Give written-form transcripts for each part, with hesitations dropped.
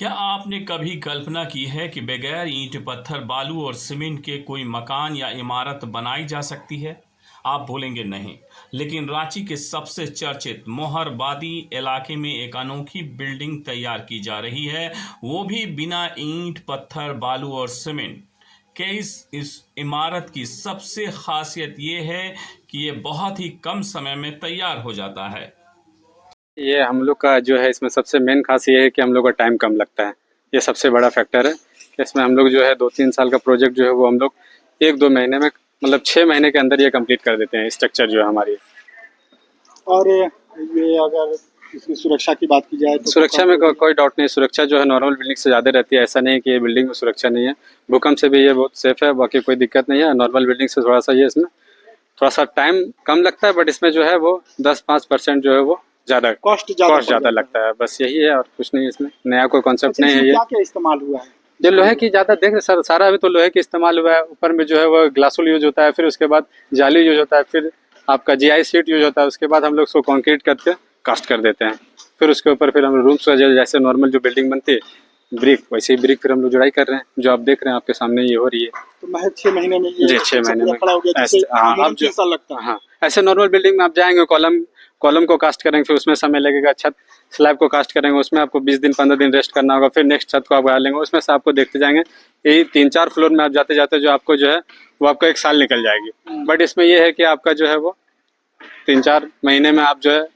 क्या आपने कभी कल्पना की है कि बगैर ईंट पत्थर बालू और सीमेंट के कोई मकान या इमारत बनाई जा सकती है? आप बोलेंगे नहीं, लेकिन रांची के सबसे चर्चित मोहरबादी इलाके में एक अनोखी बिल्डिंग तैयार की जा रही है, वो भी बिना ईंट पत्थर बालू और सीमेंट के। इस इमारत की सबसे खासियत ये है कि ये बहुत ही कम समय में तैयार हो जाता है। ये हम लोग का जो है इसमें सबसे मेन खास ये है कि हम लोग का टाइम कम लगता है। ये सबसे बड़ा फैक्टर है कि इसमें हम लोग जो है 2-3 साल का प्रोजेक्ट जो है वो हम लोग 1-2 महीने में मतलब 6 महीने के अंदर ये कंप्लीट कर देते हैं स्ट्रक्चर जो है हमारी। और ये अगर इसकी सुरक्षा की बात की जाए तो सुरक्षा में कोई डाउट नहीं, सुरक्षा जो है नॉर्मल बिल्डिंग से ज़्यादा रहती है। ऐसा नहीं है कि ये बिल्डिंग में सुरक्षा नहीं है। भूकंप से भी ये बहुत सेफ है, बाकी कोई दिक्कत नहीं है। नॉर्मल बिल्डिंग से थोड़ा सा ये इसमें थोड़ा सा टाइम कम लगता है, बट इसमें जो है वो 10-5% जो है वो ज़्यादा कॉस्ट ज़्यादा लगता है। बस यही है और कुछ नहीं है, इसमें नया कोई कॉन्सेप्ट नहीं है। ये क्या क्या इस्तेमाल हुआ है? ये लोहे की ज़्यादा देख सर, सारा अभी तो लोहे की इस्तेमाल हुआ है। ऊपर में जो है वो ग्लासुल यूज होता है, फिर उसके बाद जाली यूज होता है, फिर आपका जीआई शीट यूज होता है। उसके बाद हम लोग उसको कंक्रीट करके कास्ट कर देते हैं। फिर उसके ऊपर फिर हम रूम्स जैसे नॉर्मल जो बिल्डिंग बनती है ब्रिक, वैसे ही ब्रिक फिर हम लोग जुड़ाई कर रहे हैं, जो आप देख रहे हैं आपके सामने ये हो रही है। तो महज 6 महीने में ये जी 6 महीने में खड़ा हो गया। आप जो कैसा लगता है? हाँ, ऐसे नॉर्मल बिल्डिंग में आप जाएंगे, कॉलम को कास्ट करेंगे, फिर उसमें समय लगेगा। छत स्लैब को कास्ट करेंगे, उसमें आपको 20 दिन 15 दिन रेस्ट करना होगा। फिर नेक्स्ट छत को आप बना लेंगे, उसमें से आपको देखते जाएंगे। यही 3-4 फ्लोर में आप जाते जाते जो आपको जो है वो आपको 1 साल निकल जाएगी। बट इसमें ये है कि आपका जो है वो 3-4 महीने में आप जो है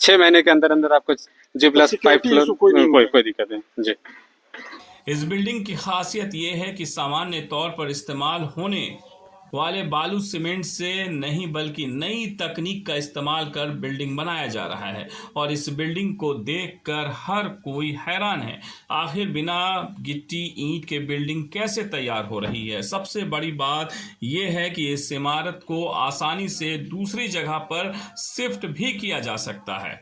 6 महीने के अंदर अंदर आपको G+5 फ्लोर कोई दिक्कत नहीं जी। इस बिल्डिंग की खासियत ये है कि सामान्य तौर पर इस्तेमाल होने वाले बालू सीमेंट से नहीं बल्कि नई तकनीक का इस्तेमाल कर बिल्डिंग बनाया जा रहा है। और इस बिल्डिंग को देखकर हर कोई हैरान है, आखिर बिना गिट्टी ईंट के बिल्डिंग कैसे तैयार हो रही है। सबसे बड़ी बात यह है कि इस इमारत को आसानी से दूसरी जगह पर शिफ्ट भी किया जा सकता है।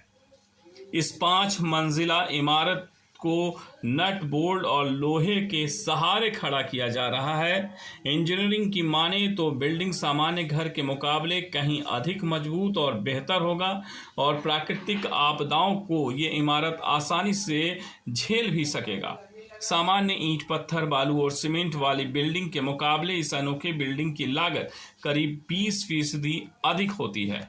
इस 5 मंजिला इमारत को नट बोल्ट और लोहे के सहारे खड़ा किया जा रहा है। इंजीनियरिंग की माने तो बिल्डिंग सामान्य घर के मुकाबले कहीं अधिक मजबूत और बेहतर होगा और प्राकृतिक आपदाओं को ये इमारत आसानी से झेल भी सकेगा। सामान्य ईंट पत्थर बालू और सीमेंट वाली बिल्डिंग के मुकाबले इस अनोखे बिल्डिंग की लागत करीब 20% अधिक होती है।